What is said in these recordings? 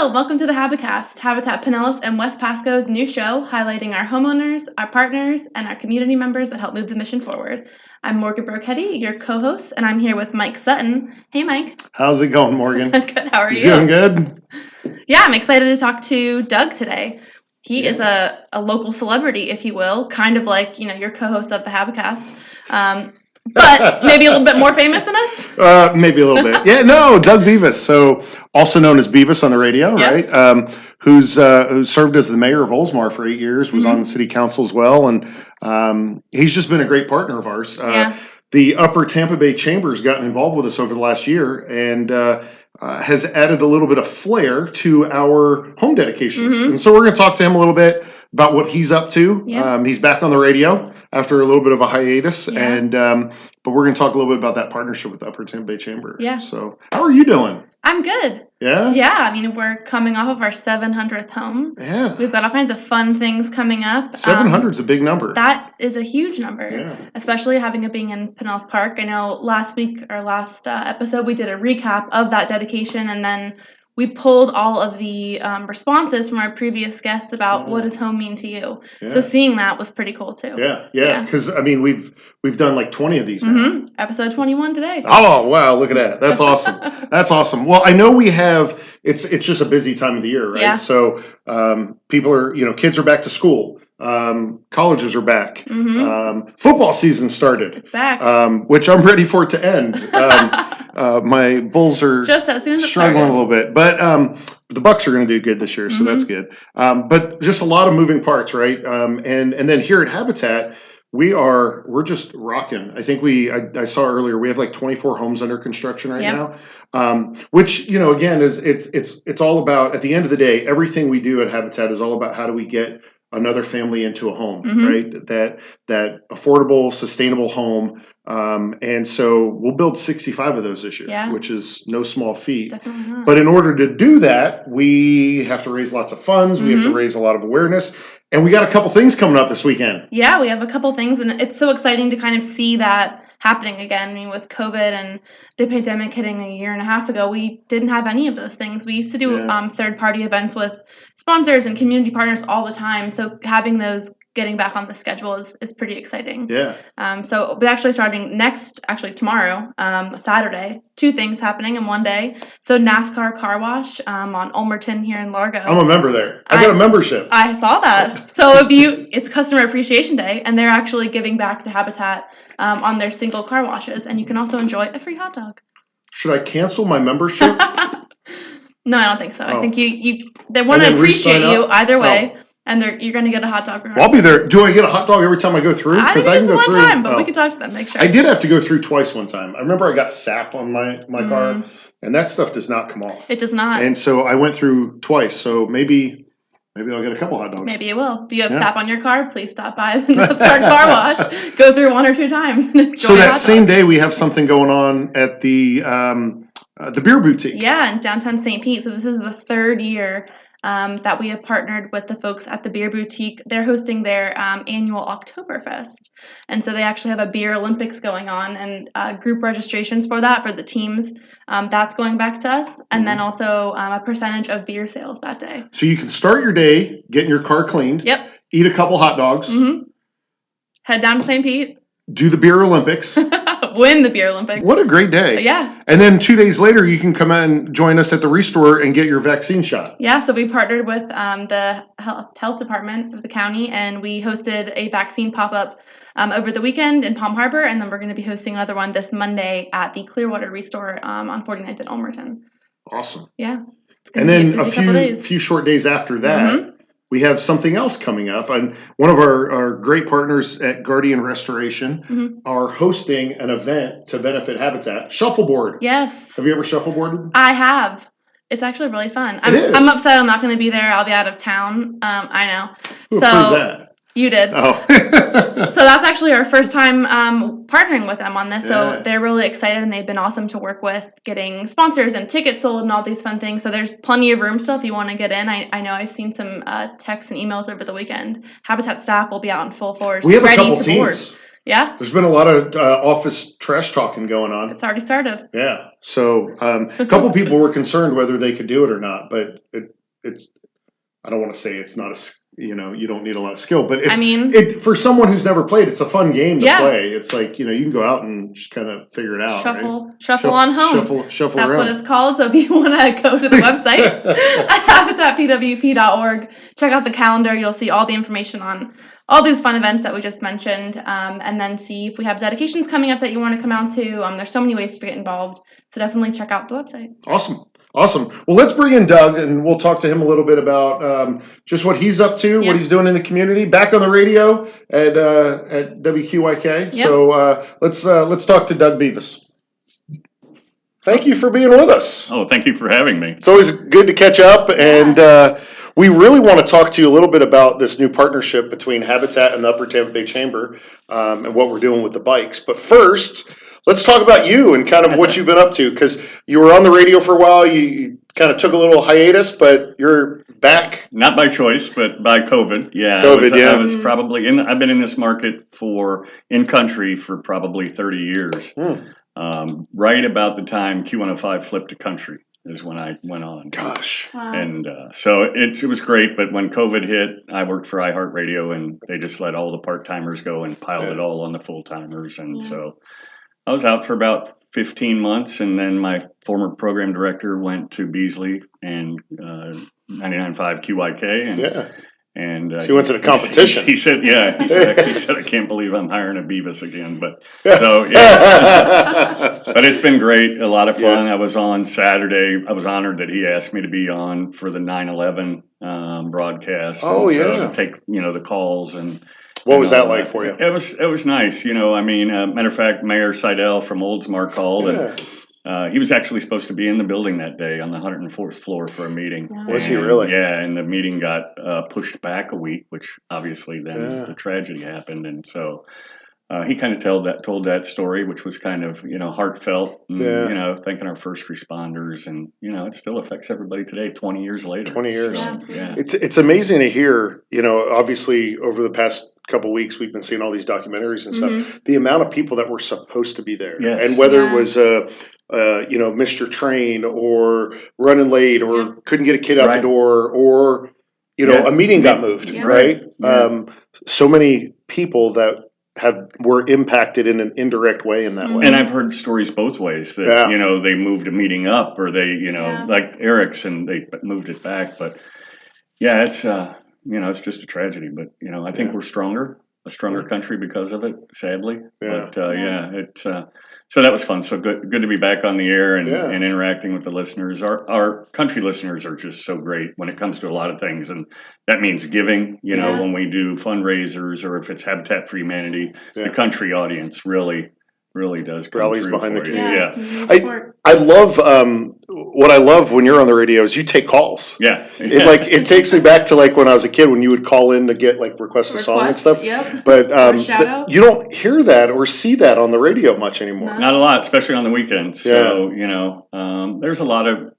Hello, welcome to the Habicast, Habitat Pinellas and West Pasco's new show highlighting our homeowners, our partners, and our community members that help move the mission forward. I'm Morgan Brochetti, your co-host, and I'm here with Mike Sutton. Hey, Mike. How's it going, Morgan? Good, how are you? Doing good? Yeah, I'm excited to talk to Doug today. He is a local celebrity, if you will, kind of like, your co-host of the Habicast. But maybe a little bit more famous than us? Maybe a little bit. Yeah, no, Doug Bevis, so also known as Bevis on the radio, Yep. right? Who served as the mayor of Oldsmar for 8 years, was on the city council as well, and he's just been a great partner of ours. The Upper Tampa Bay Chamber's gotten involved with us over the last year, and has added a little bit of flair to our home dedications. And so we're going to talk to him a little bit about what he's up to. He's back on the radio after a little bit of a hiatus, and but we're going to talk a little bit about that partnership with the Upper Tampa Bay Chamber. Yeah. So how are you doing? I'm good. Yeah? Yeah, I mean, we're coming off of our 700th home. Yeah. We've got all kinds of fun things coming up. 700 is a big number. That is a huge number, especially having it being in Pinellas Park. I know last episode, we did a recap of that dedication, and then we pulled all of the responses from our previous guests about what does home mean to you. So seeing that was pretty cool too. Yeah. Because I mean, we've done like 20 of these now. Episode 21 today. Oh wow! Look at that. That's awesome. That's awesome. Well, I know we have. It's just a busy time of the year, right? Yeah. So people are, kids are back to school. Colleges are back. Football season started. It's back. Which I'm ready for it to end. My Bulls are just as soon as struggling a little bit, but the Bucks are going to do good this year, so that's good. But just a lot of moving parts, right? And then here at Habitat, we're just rocking. I think I saw earlier we have like 24 homes under construction right now, which again is it's all about, at the end of the day, everything we do at Habitat is all about how do we get another family into a home, right? That affordable, sustainable home. And so we'll build 65 of those this year, which is no small feat. Definitely not. But in order to do that, we have to raise lots of funds. We have to raise a lot of awareness. And we got a couple things coming up this weekend. Yeah, we have a couple things, and it's so exciting to kind of see that happening again. I mean, with COVID and the pandemic hitting a year and a half ago, we didn't have any of those things. We used to do third-party events with sponsors and community partners all the time. So having those getting back on the schedule is pretty exciting. Yeah. So we're actually starting tomorrow, Saturday, 2 things happening in one day. So NASCAR car wash on Olmerton here in Largo. I'm a member there. I got a membership. I saw that. So it's Customer Appreciation Day, and they're actually giving back to Habitat on their single car washes, and you can also enjoy a free hot dog. Should I cancel my membership? No, I don't think so. I think they want to appreciate you either way. And you're going to get a hot dog. Well, I'll be there. Do I get a hot dog every time I go through? I think it's one time, but we can talk to them, make sure. I did have to go through twice one time. I remember I got sap on my car, and that stuff does not come off. It does not. And so I went through twice, so maybe I'll get a couple hot dogs. Maybe you will. If you have sap on your car, please stop by the NASCAR car wash. Go through 1 or 2 times. And enjoy so that same day, we have something going on at the Beer Boutique. Yeah, in downtown St. Pete. So this is the 3rd year that we have partnered with the folks at the Beer Boutique. They're hosting their annual Oktoberfest. And so they actually have a beer Olympics going on, and group registrations for that, for the teams, that's going back to us. And then also a percentage of beer sales that day. So you can start your day getting your car cleaned. Yep. Eat a couple hot dogs. Head down to St. Pete. Do the Beer Olympics. Win the Beer Olympics. What a great day. Yeah. And then 2 days later, you can come and join us at the Restore and get your vaccine shot. Yeah, so we partnered with the health department of the county, and we hosted a vaccine pop-up over the weekend in Palm Harbor, and then we're going to be hosting another one this Monday at the Clearwater Restore on 49th and Olmerton. Awesome. Yeah. And then a few short days after that, we have something else coming up. And one of our great partners at Guardian Restoration are hosting an event to benefit Habitat. Shuffleboard. Yes. Have you ever shuffleboarded? I have. It's actually really fun. It is. I'm upset I'm not going to be there. I'll be out of town. I know. Who approved that? You did. Oh. So that's actually our first time partnering with them on this. So they're really excited, and they've been awesome to work with, getting sponsors and tickets sold and all these fun things. So there's plenty of room still if you want to get in. I know I've seen some texts and emails over the weekend. Habitat staff will be out in full force. We have a couple teams. Yeah. There's been a lot of office trash talking going on. It's already started. Yeah. So a couple people were concerned whether they could do it or not, but it's. I don't want to say it's not you don't need a lot of skill, but for someone who's never played, it's a fun game to play. It's like, you can go out and just kind of figure it out. Shuffle on home. Shuffle That's around. what it's called. So if you want to go to the website, habitatpwp.org, check out the calendar. You'll see all the information on all these fun events that we just mentioned, and then see if we have dedications coming up that you want to come out to. There's so many ways to get involved, so definitely check out the website. Awesome. Well, let's bring in Doug, and we'll talk to him a little bit about just what he's up to, what he's doing in the community, back on the radio at WQYK. Yep. So let's talk to Doug Bevis. Thank you for being with us. Oh, thank you for having me. It's always good to catch up, and we really want to talk to you a little bit about this new partnership between Habitat and the Upper Tampa Bay Chamber, and what we're doing with the bikes. But first, let's talk about you and kind of what you've been up to, because you were on the radio for a while. You kind of took a little hiatus, but you're back. Not by choice, but by COVID. Yeah, I was probably I've been in this market in country for probably 30 years. Right about the time Q105 flipped to country is when I went on. Gosh. Wow. And so it was great, but when COVID hit, I worked for iHeartRadio, and they just let all the part-timers go and piled it all on the full-timers. And so I was out for about 15 months, and then my former program director went to Beasley and 99.5 QYK. And so you went to the competition. He said, I can't believe I'm hiring a Bevis again. But so but it's been great, a lot of fun. I was on Saturday. I was honored that he asked me to be on for the 9/11 broadcast. So to take the calls and. What was that like for you? It was nice. Matter of fact, Mayor Seidel from Oldsmar called, and he was actually supposed to be in the building that day on the 104th floor for a meeting. Wow. Was he really? Yeah, and the meeting got pushed back a week, which obviously then the tragedy happened, and so he kind of told that story, which was kind of heartfelt, and, thanking our first responders, and it still affects everybody today, 20 years later. 20 years. So, It's amazing to hear. Obviously over the past couple weeks we've been seeing all these documentaries and stuff. The amount of people that were supposed to be there, and whether it was missed your train or running late or couldn't get a kid out the door or a meeting got moved, right? So many people that were impacted in an indirect way in that way. And I've heard stories both ways that they moved a meeting up, or they like Eric's, and they moved it back. But it's it's just a tragedy. But I think we're a stronger country because of it, sadly. But it's so that was fun. So good to be back on the air and interacting with the listeners. Our country listeners are just so great when it comes to a lot of things, and that means giving. When we do fundraisers, or if it's Habitat for Humanity, the country audience really does come rallies through behind for the you. community. I love what I love when you're on the radio is you take calls. It takes me back to like when I was a kid, when you would call in to get like request a song and stuff. But you don't hear that or see that on the radio much anymore. Not a lot, especially on the weekends. So there's a lot of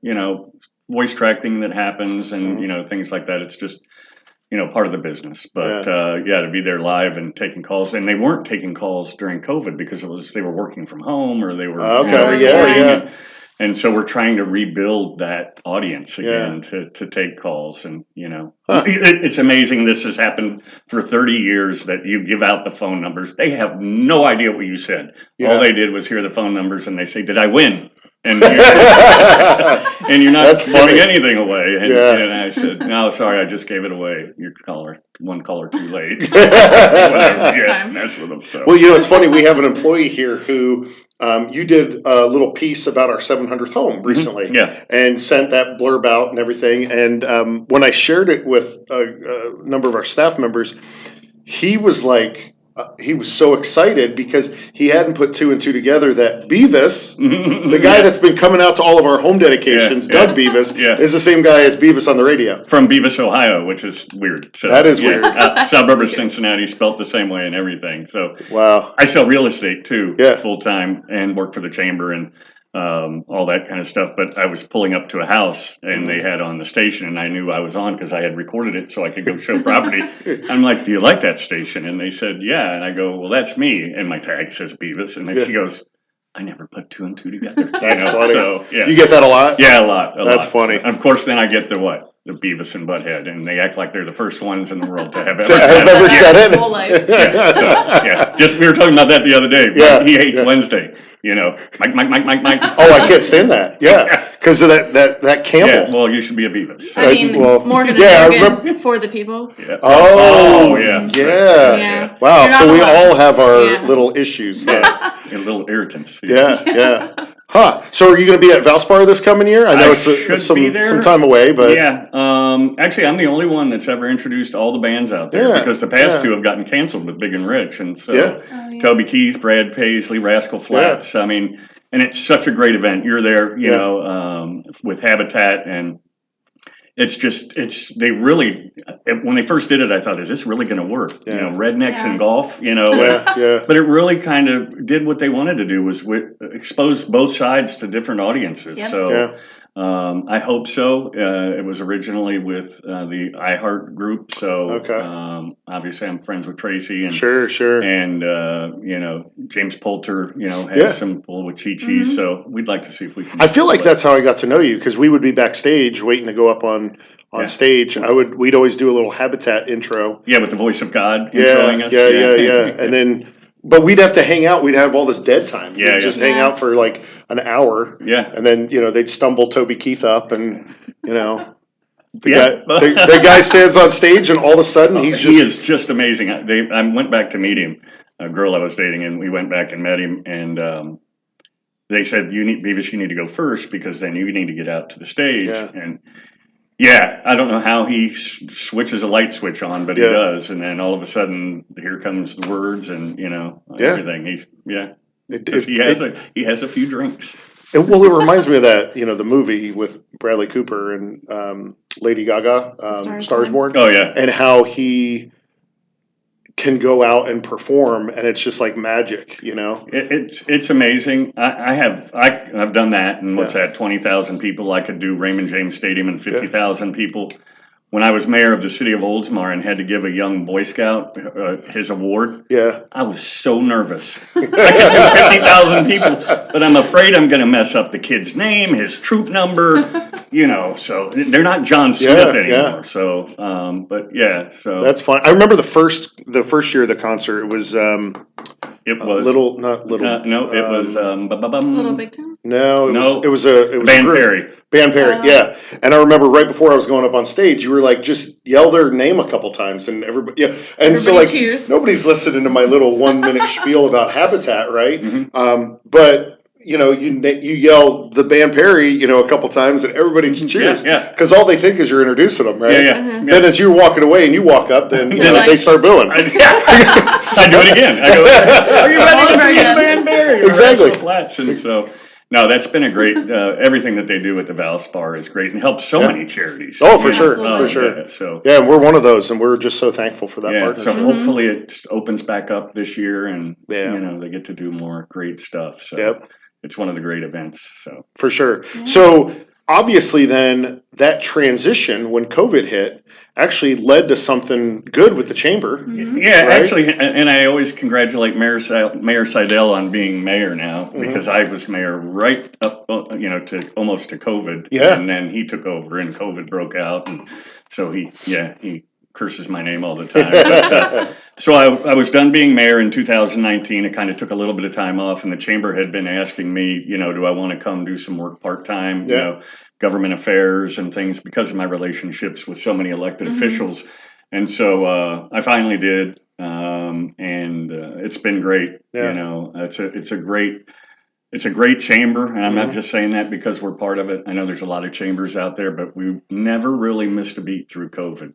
voice tracking that happens, and things like that. It's just part of the business. But to be there live and taking calls, and they weren't taking calls during COVID because they were working from home, or they were and so we're trying to rebuild that audience again to take calls, and it's amazing. This has happened for 30 years that you give out the phone numbers. They have no idea what you said. All they did was hear the phone numbers, and they say, "Did I win?" And you're not giving anything away. And I said, "No, sorry, I just gave it away. Your one caller too late." That's with them. So. Well, it's funny. We have an employee here who you did a little piece about our 700th home recently, and sent that blurb out and everything. And when I shared it with a number of our staff members, he was like. He was so excited because he hadn't put two and two together that Bevis, the guy that's been coming out to all of our home dedications, Doug Bevis, is the same guy as Bevis on the radio. From Bevis, Ohio, which is weird. So, that is weird. Suburb of Cincinnati, spelt the same way and everything. So wow. I sell real estate too, full time, and work for the chamber. And all that kind of stuff. But I was pulling up to a house and they had on the station, and I knew I was on because I had recorded it so I could go show property. I'm like, "Do you like that station?" And they said, "Yeah." And I go, "Well, that's me." And my tag says Bevis. And then she goes, "I never put two and two together." That's funny. So, yeah. You get that a lot? Yeah, a lot. That's funny. So, of course, then I get the what? The Beavis and Butthead, and they act like they're the first ones in the world to have ever said it. Whole life. Just we were talking about that the other day. Yeah, He hates Wednesday. Mike. Oh, I can't stand that. Yeah, because of that Campbell. Yeah, well, you should be a Beavis. So. I mean, Morgan and Morgan for the people. Yeah. Oh, yeah. Yeah. Wow, You're so not we alone. all have our Yeah. little issues. A little irritants. Yeah. Huh. So are you going to be at Valspar this coming year? I know I it's should be there. some time away, but Yeah. Actually, I'm the only one that's ever introduced all the bands out there because the past two have gotten canceled with Big and Rich, and so Toby Keith, Brad Paisley, Rascal Flatts. I mean, and it's such a great event. You're there, you know, with Habitat, and they really, when they first did it, I thought, is this really going to work? You know, rednecks and golf, you know. But it really kind of did what they wanted to do, was expose both sides to different audiences. Yep. So I hope so. It was originally with the iHeart group. So obviously I'm friends with Tracy. And Sure. And, you know, James Poulter, you know, has some pull with Chi Chi. So we'd like to see if we can. I feel like that's how I got to know you, because we would be backstage waiting to go up on stage. We'd always do a little Habitat intro. Yeah, with the voice of God introing us. Yeah. And then, but we'd have to hang out. We'd have all this dead time. We'd just hang out for like an hour. Yeah. And then, you know, they'd stumble Toby Keith up, and, you know, the guy stands on stage, and all of a sudden he is just amazing. I went back to meet him, a girl I was dating, and we went back and met him, and they said, Beavis, you need to go first, because then you need to get out to the stage. And I don't know how he switches a light switch on, but he does. And then all of a sudden, here comes the words and, you know, everything. He has a few drinks. Well, it reminds me of that, you know, the movie with Bradley Cooper and Lady Gaga, Stars Born. Oh, yeah. And how he can go out and perform, and it's just like magic, you know. It's amazing. I've done that, and what's that? 20,000 people. I could do Raymond James Stadium and 50,000 people. When I was mayor of the city of Oldsmar and had to give a young Boy Scout his award, I was so nervous. I could do 50,000 people, but I'm afraid I'm going to mess up the kid's name, his troop number, you know. So they're not John Smith anymore. So, so that's fun. I remember the first year of the concert. It was it was Little, not Little. No, it was Little Big Town. No, it was Van Perry. Van Perry, yeah. And I remember right before I was going up on stage, you were like, just yell their name a couple times, and everybody, so cheers. Nobody's listening to my little 1 minute spiel about Habitat, right? Mm-hmm. But you know, you yell the Van Perry, you know, a couple times, and everybody cheers. Because all they think is you're introducing them, right? Then as you're walking away and you walk up, then they start booing. I do it again. I go, are you ready to see Van Perry? Exactly. Flats, and so. No, that's been a great. Everything that they do at the Valspar is great and helps so many charities. Oh, for sure. Yeah, and we're one of those, and we're just so thankful for that partnership. So hopefully it opens back up this year, and you know, they get to do more great stuff. So it's one of the great events. So for sure. So obviously, then that transition when COVID hit actually led to something good with the chamber. Yeah, right? Actually, and I always congratulate Mayor Seidel on being mayor now, because I was mayor right up, you know, to almost to COVID. And then he took over, and COVID broke out, and so he curses my name all the time. But, so I was done being mayor in 2019. It kind of took a little bit of time off, and the chamber had been asking me, you know, do I want to come do some work part-time, you know, government affairs and things, because of my relationships with so many elected officials. And so I finally did, and it's been great. You know, it's a great chamber, and I'm not just saying that because we're part of it. I know there's a lot of chambers out there, but we never really missed a beat through COVID.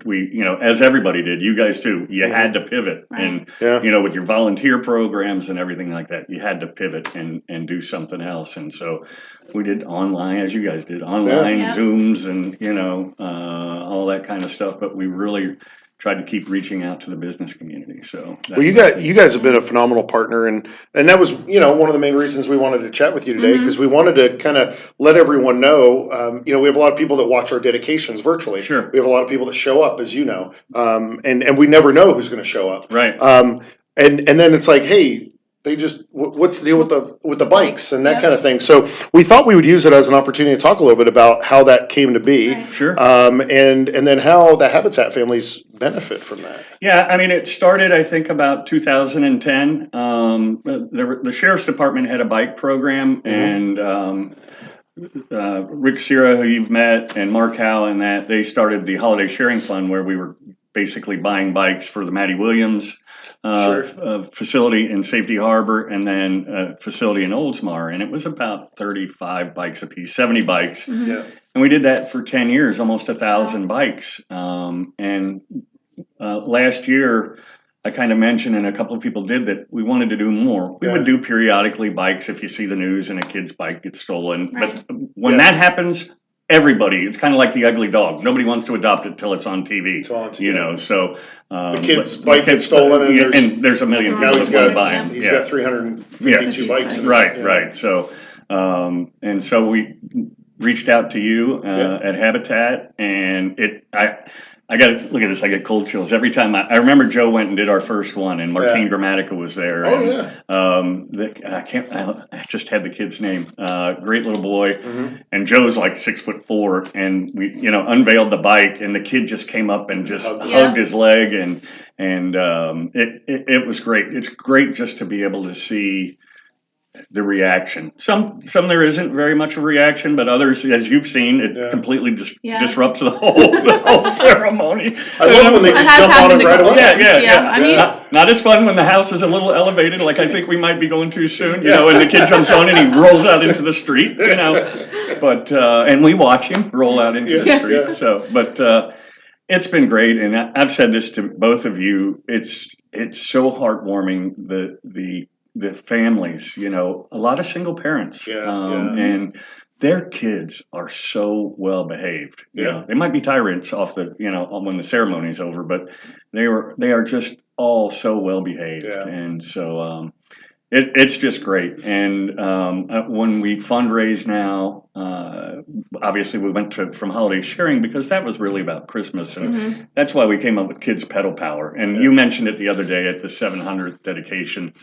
We you know, as everybody did, you guys too, you had to pivot. And, you know, with your volunteer programs and everything like that, you had to pivot and do something else. And so we did online, as you guys did, online Zooms and, you know, all that kind of stuff. But we really tried to keep reaching out to the business community. So, well, you guys have been a phenomenal partner, and that was one of the main reasons we wanted to chat with you today, because we wanted to kind of let everyone know. We have a lot of people that watch our dedications virtually. Sure. We have a lot of people that show up, as you know, and we never know who's going to show up. Right. And then it's like, hey, they just, what's the deal with the bikes and that kind of thing. So we thought we would use it as an opportunity to talk a little bit about how that came to be. Right. Sure. And then how the Habitat families benefit from that. Yeah, I mean, it started, I think, about 2010. The Sheriff's Department had a bike program, and Rick Sierra, who you've met, and Mark Howe, and that they started the Holiday Sharing Fund, where we were basically buying bikes for the Maddie Williams facility in Safety Harbor, and then a facility in Oldsmar, and it was about 35 bikes a piece, 70 bikes. Yeah. And we did that for 10 years, almost 1,000 bikes. And last year, I kind of mentioned, and a couple of people did, that we wanted to do more. We would do periodically bikes if you see the news and a kid's bike gets stolen. Right. But when that happens, everybody, it's kind of like the ugly dog. Nobody wants to adopt it till it's on TV. It's on TV. So the kid's bike gets stolen, and there's a million people that want to buy him. He's got 352 bikes. Right. So, and so we reached out to you at Habitat, and I got to look at this. I get cold chills every time. I remember Joe went and did our first one, and Martine Grammatica was there. I just had the kid's name. Great little boy, and Joe's like 6'4", and we unveiled the bike, and the kid just came up and just hugged his leg, and it was great. It's great just to be able to see the reaction. Some there isn't very much of a reaction, but others, as you've seen, it completely disrupts the whole ceremony. I love when they just jump on it right away. Yeah. I mean, not as fun when the house is a little elevated, like I think we might be going too soon, and the kid jumps on and he rolls out into the street, But and we watch him roll out into the street. Yeah. So, but it's been great, and I've said this to both of you. It's so heartwarming, the families, a lot of single parents, and their kids are so well behaved. They might be tyrants off when the ceremony's over, but they are just all so well behaved, and so it's just great. And when we fundraise now, obviously we went from holiday sharing because that was really about Christmas, and that's why we came up with Kids Pedal Power. And you mentioned it the other day at the 700th dedication.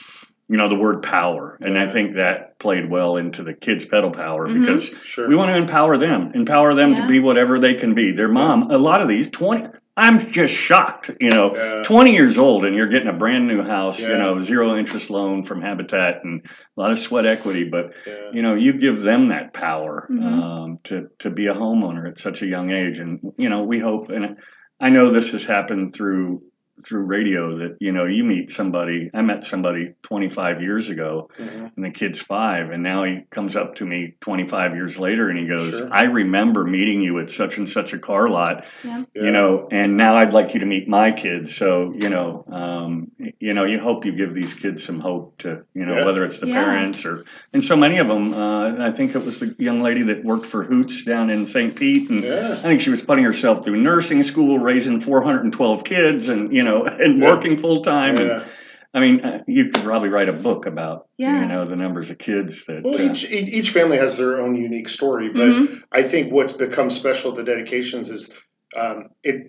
The word power. And I think that played well into the kids' pedal power because we want to empower them to be whatever they can be. Their mom, a lot of these 20, I'm just shocked, 20 years old and you're getting a brand new house, 0 interest loan from Habitat and a lot of sweat equity. But, you give them that power to be a homeowner at such a young age. And, we hope, and I know this has happened through radio that, you meet somebody. I met somebody 25 years ago and the kid's 5, and now he comes up to me 25 years later and he goes, I remember meeting you at such and such a car lot, and now I'd like you to meet my kids. So, you hope you give these kids some hope to, whether it's the parents and so many of them, I think it was the young lady that worked for Hoots down in St. Pete. And I think she was putting herself through nursing school, raising 412 kids and, and working full time. And I mean, you could probably write a book about, the numbers of kids that. Well, each family has their own unique story, but I think what's become special at the dedications is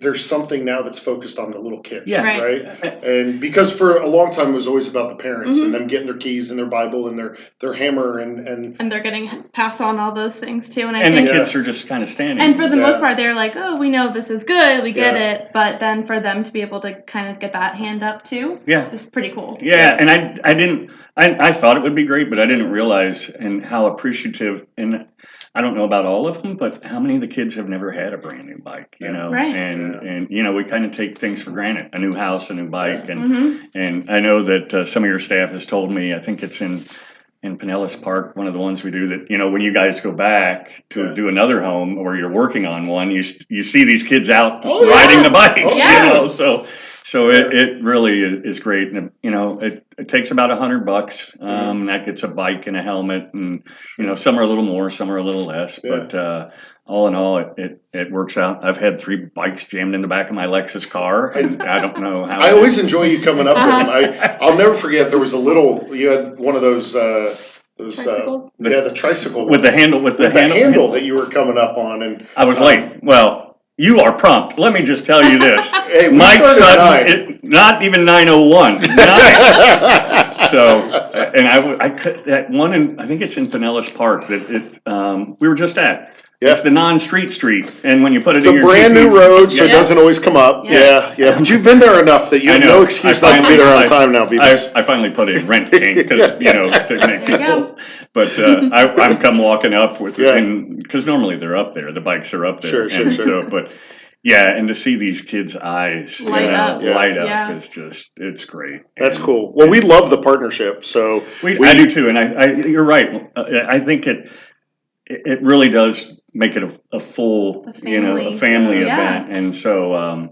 there's something now that's focused on the little kids, right? And because for a long time it was always about the parents and them getting their keys and their Bible and their hammer and they're getting passed on all those things too. And I think the kids are just kind of standing. And for the most part, they're like, oh, we know this is good, we get it. But then for them to be able to kind of get that hand up too, is pretty cool. Yeah, and I thought it would be great, but I didn't realize and how appreciative and. I don't know about all of them, but how many of the kids have never had a brand new bike, Right. And we kind of take things for granted, a new house, a new bike. And I know that some of your staff has told me, I think it's in Pinellas Park, one of the ones we do that, when you guys go back to do another home or you're working on one, you see these kids out riding the bikes, so So it really is great, and it takes about $100. That gets a bike and a helmet, and some are a little more, some are a little less, but all in all, it works out. I've had 3 bikes jammed in the back of my Lexus car, and I don't know how. I always enjoy you coming up with them. I'll never forget. There was you had one of those tricycles. The tricycle with the handle that you were coming up on, and I was late. Well. You are prompt. Let me just tell you this. Hey, Mike Sutton, not even 9:01. 9. So, and I cut that one, and I think it's in Pinellas Park that we were just at. Yeah. It's the non-street street, and when you put it in your brand new road, so it doesn't always come up. Yeah. But you've been there enough that you have no excuse not to be there on time now, Bevis. I finally put in rent king because to make people. But I'm come walking up with because normally they're up there, the bikes are up there. Sure. So, but and to see these kids' eyes light up is just it's great. That's cool. Well, we love the partnership, so I do too, and I you're right. I think it really does make it a full, a family event, and so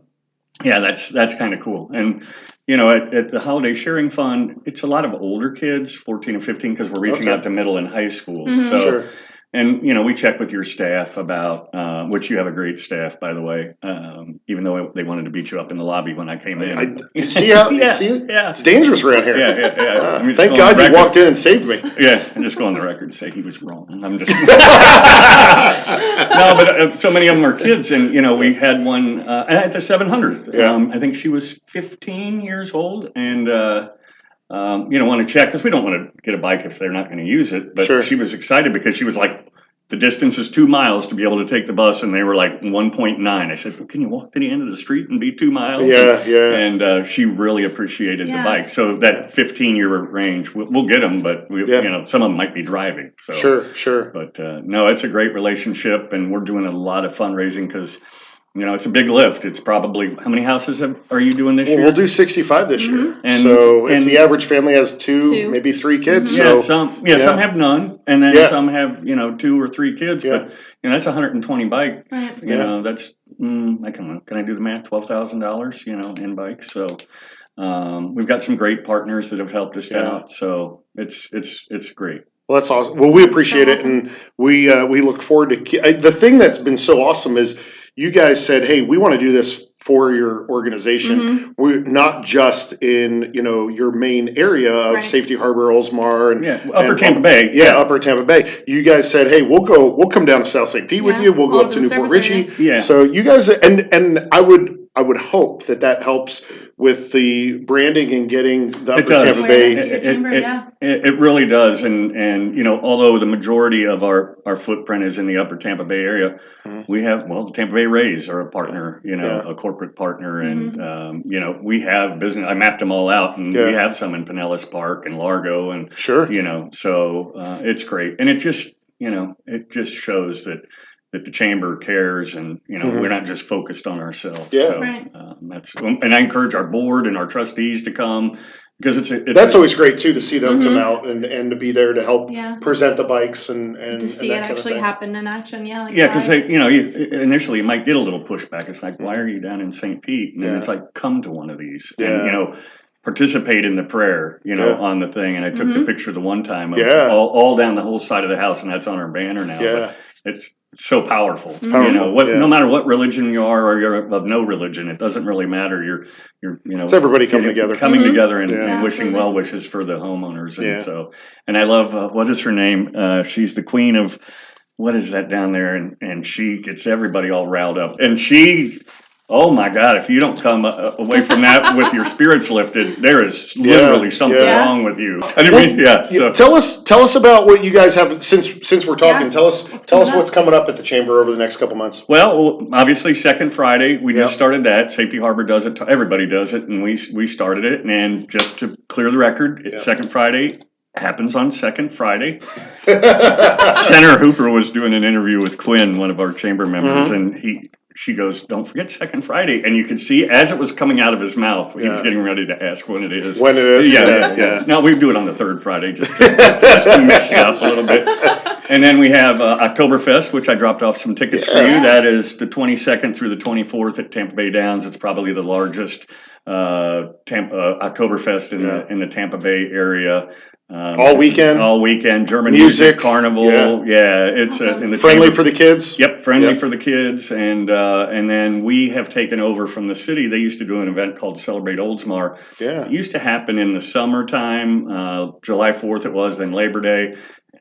that's kind of cool. And at the Holiday Sharing Fund, it's a lot of older kids, 14 and 15, because we're reaching out to middle and high school. Mm-hmm. So. Sure. And, we check with your staff about, which you have a great staff, by the way, even though they wanted to beat you up in the lobby when I came in. See how, see it? Yeah. It's dangerous around here. Yeah. Thank God you walked in and saved me. Yeah, I'm just going on the record and say he was wrong. I'm just. No, but so many of them are kids. And, we had one at the 700th. Yeah. I think she was 15 years old. And, want to check because we don't want to get a bike if they're not going to use it. But she was excited because she was like, the distance is 2 miles to be able to take the bus, and they were like 1.9. I said, well, can you walk to the end of the street and be 2 miles? Yeah. And she really appreciated the bike. So that 15-year range, we'll get them, but some of them might be driving. So. Sure. But no, it's a great relationship, and we're doing a lot of fundraising because. It's a big lift. It's probably, how many houses are you doing this year? We'll do 65 this year. And if the average family has two, maybe 3 kids. Mm-hmm. So, some have none, and then some have, 2 or 3 kids. Yeah. But, that's 120 bikes. Right. That's, can I do the math? $12,000, in bikes. So, we've got some great partners that have helped us out. So it's great. Well, that's awesome. Well, we appreciate it, and we look forward to the thing that's been so awesome is you guys said, "Hey, we want to do this for your organization. Mm-hmm. We're not just in your main area of Safety Harbor, Oldsmar, and Upper Tampa Bay. Yeah, Upper Tampa Bay. You guys said, "Hey, we'll come down to South St. Pete with you. We'll go up to Newport Richey." Yeah. So you guys and I would hope that helps with the branding and getting the Upper Tampa Bay. It really does, and although the majority of our footprint is in the Upper Tampa Bay area, we have the Tampa Bay Rays are a partner, a corporate partner, and we have business. I mapped them all out, and we have some in Pinellas Park and Largo, and so it's great, and it just shows that the chamber cares, and we're not just focused on ourselves. Yeah, so, and I encourage our board and our trustees to come because that's always great too to see them come out and to be there to help present the bikes and to see it actually happen in action. Because initially you might get a little pushback. It's like, why are you down in St. Pete? And then it's like, come to one of these. And, participate in the prayer, on the thing. And I took the picture the one time of all down the whole side of the house, and that's on our banner now. Yeah. But it's so powerful. It's powerful. No matter what religion you are or you're of no religion, it doesn't really matter. You're it's everybody coming together. Coming together and wishing well wishes for the homeowners. And and I love, what is her name? She's the queen of, what is that down there? And she gets everybody all riled up. And she... Oh my God! If you don't come away from that with your spirits lifted, there is literally something wrong with you. So. Tell us about what you guys have since we're talking. Yeah. Tell us what's coming up at the chamber over the next couple months. Well, obviously, Second Friday we just started that. Safety Harbor does it. Everybody does it, and we started it. And just to clear the record, Second Friday happens on Second Friday. Senator Hooper was doing an interview with Quinn, one of our chamber members, and she goes, "Don't forget Second Friday." And you could see as it was coming out of his mouth, he was getting ready to ask when it is. When it is? Yeah. Now we do it on the third Friday just to mix you up a little bit. And then we have Oktoberfest, which I dropped off some tickets for you. That is the 22nd through the 24th at Tampa Bay Downs. It's probably the largest Tampa Oktoberfest in the Tampa Bay area. All weekend. German music carnival. Yeah, it's in the friendly chamber. for the kids. Yep, friendly for the kids, and then we have taken over from the city. They used to do an event called Celebrate Oldsmar. Yeah, it used to happen in the summertime, July 4th it was, then Labor Day,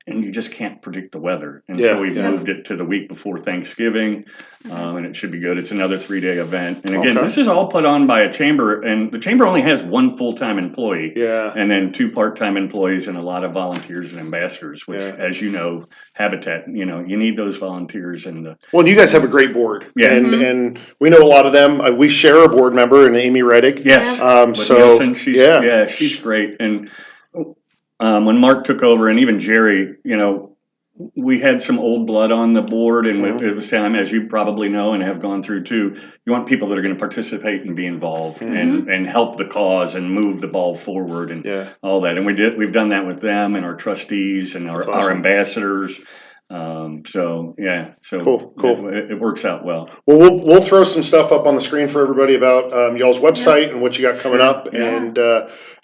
and you just can't predict the weather. And so we've moved it to the week before Thanksgiving, and it should be good. It's another 3-day event. And again, this is all put on by a chamber, and the chamber only has one full-time employee, and then 2 part-time employees and a lot of volunteers and ambassadors, which, as you know, Habitat, you need those volunteers. And you guys have a great board, and we know a lot of them. We share a board member, and Amy Reddick. Yes, so she's great. And when Mark took over, and even Jerry, we had some old blood on the board, and it was time, as you probably know and have gone through too, you want people that are going to participate and be involved and help the cause and move the ball forward and all that. And we've done that with them and our trustees and our ambassadors. Cool. It works out well. Well, we'll throw some stuff up on the screen for everybody about y'all's website and what you got coming up,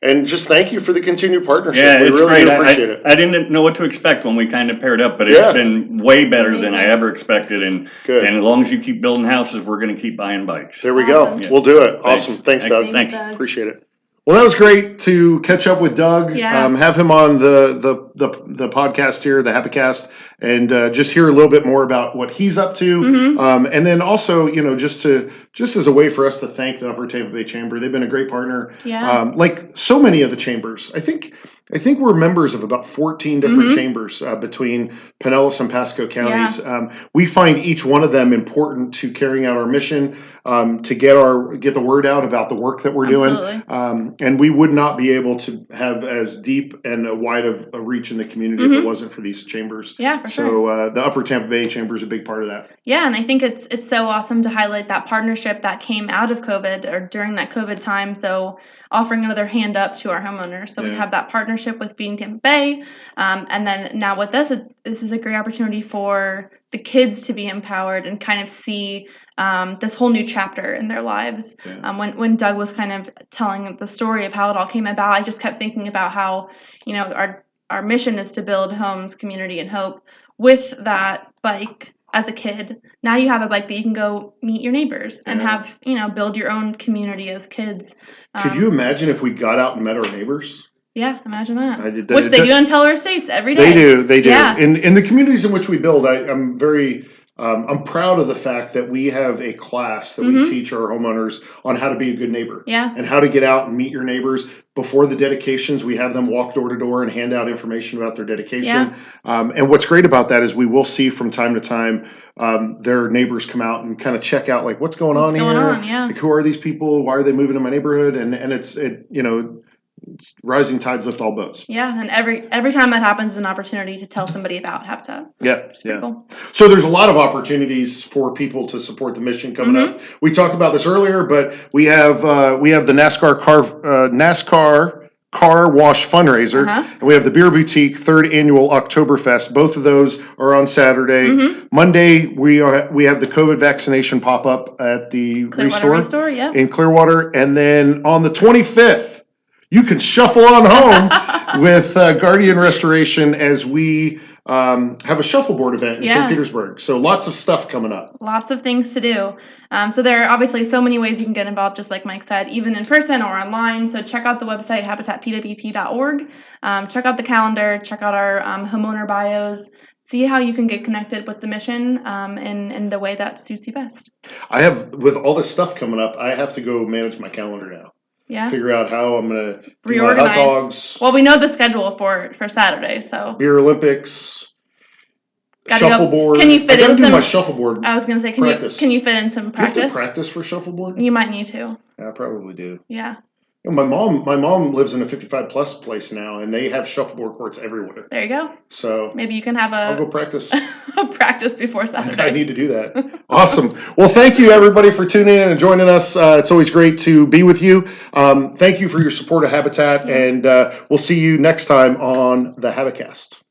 and just thank you for the continued partnership. Yeah, we it's really great. do appreciate it. I didn't know what to expect when we kind of paired up, but it's been way better than I ever expected. And as long as you keep building houses, we're going to keep buying bikes. There we go. We'll do it. Awesome. Thanks, Doug. Thanks. Appreciate it. Well, that was great to catch up with Doug, have him on the podcast here, the Habicast, and just hear a little bit more about what he's up to. And then also, just as a way for us to thank the Upper Tampa Bay Chamber. They've been a great partner. Like so many of the chambers. I think we're members of about 14 different chambers between Pinellas and Pasco counties. We find each one of them important to carrying out our mission, to get the word out about the work that we're doing. And we would not be able to have as deep and wide of a reach in the community if it wasn't for these chambers. Yeah, for sure. So the Upper Tampa Bay Chamber is a big part of that. Yeah, and I think it's so awesome to highlight that partnership that came out of COVID or during that COVID time. So offering another hand up to our homeowners. So we have that partnership with Feeding Tampa Bay. And then now with this is a great opportunity for the kids to be empowered and kind of see this whole new chapter in their lives. When Doug was kind of telling the story of how it all came about, I just kept thinking about how, our mission is to build homes, community, and hope. With that bike as a kid, now you have a bike that you can go meet your neighbors and have, build your own community as kids. Could you imagine if we got out and met our neighbors? Yeah, imagine that. Which they do on Teller Estates every day. They do. Yeah. In the communities in which we build, I'm very I'm proud of the fact that we have a class that we teach our homeowners on how to be a good neighbor and how to get out and meet your neighbors. Before the dedications, we have them walk door to door and hand out information about their dedication. And what's great about that is we will see from time to time their neighbors come out and kind of check out like what's going on here. Like, who are these people? Why are they moving to my neighborhood? And it's rising tides lift all boats. Yeah, and every time that happens is an opportunity to tell somebody about Habitat. Yeah. Cool. So there's a lot of opportunities for people to support the mission coming up. We talked about this earlier, but we have the NASCAR car wash fundraiser, and we have the Beer Boutique 3rd annual Oktoberfest. Both of those are on Saturday. Monday we have the COVID vaccination pop up at the Restore in Clearwater, and then on the 25th. You can shuffle on home with Guardian Restoration as we have a shuffleboard event in St. Petersburg. So lots of stuff coming up. Lots of things to do. So there are obviously so many ways you can get involved, just like Mike said, even in person or online. So check out the website, habitatpwp.org. Check out the calendar. Check out our homeowner bios. See how you can get connected with the mission in the way that suits you best. With all this stuff coming up, I have to go manage my calendar now. Yeah. Figure out how I'm going to reorganize. Hot dogs. Well, we know the schedule for Saturday, so Beer Olympics, shuffleboard. Can you fit in some? My shuffleboard. I was going to say, can you fit in some practice? Do you have to practice for shuffleboard? You might need to. Yeah, I probably do. Yeah. My mom lives in a 55 plus place now, and they have shuffleboard courts everywhere. There you go. So maybe you can have I'll go practice. a practice before Saturday. I need to do that. Awesome. Well, thank you everybody for tuning in and joining us. It's always great to be with you. Thank you for your support of Habitat, and we'll see you next time on the Habicast.